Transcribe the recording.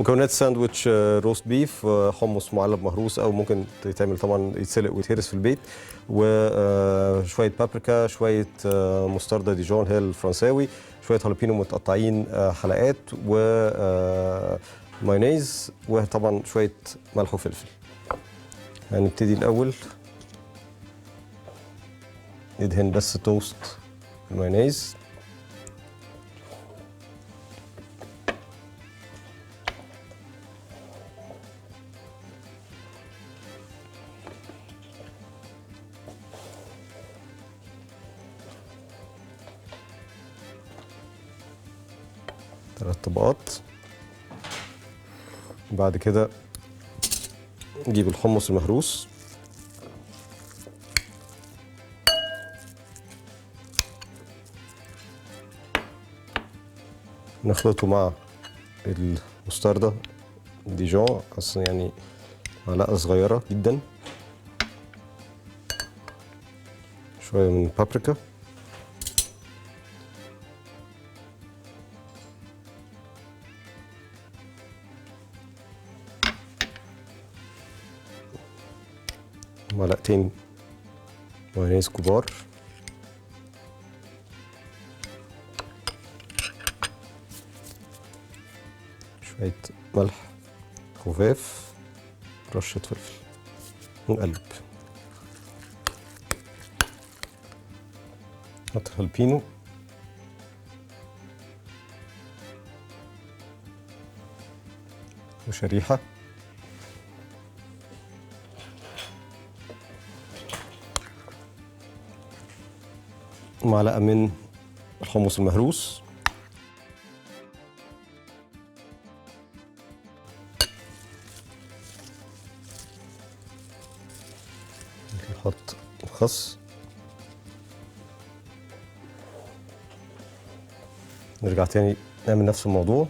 مكونات ساندوتش روست بيف، حمص معلب مهروس او ممكن يتعمل طبعا يتسلق ويتهرس في البيت، وشويه بابريكا، شويه مستردة ديجون هي الفرنساوي، شويه هالبينو متقطعين حلقات، ومايونيز، وطبعا شويه ملح وفلفل. هنبتدي الاول ندهن بس توست المايونيز، ثلاث طبقات. بعد كده نجيب الحمص المهروس، نخلطه مع المستردة ديجون، اصلا يعني معلقة صغيرة جدا، شوية من بابريكا، معلقتين مايونيز كبار، شوية ملح خفاف، رشة فلفل، ونقلب. نحط الهالبينو، وشريحة، معلقة من الحمص المهروس، نحط الخس، نرجع تاني نعمل نفس الموضوع.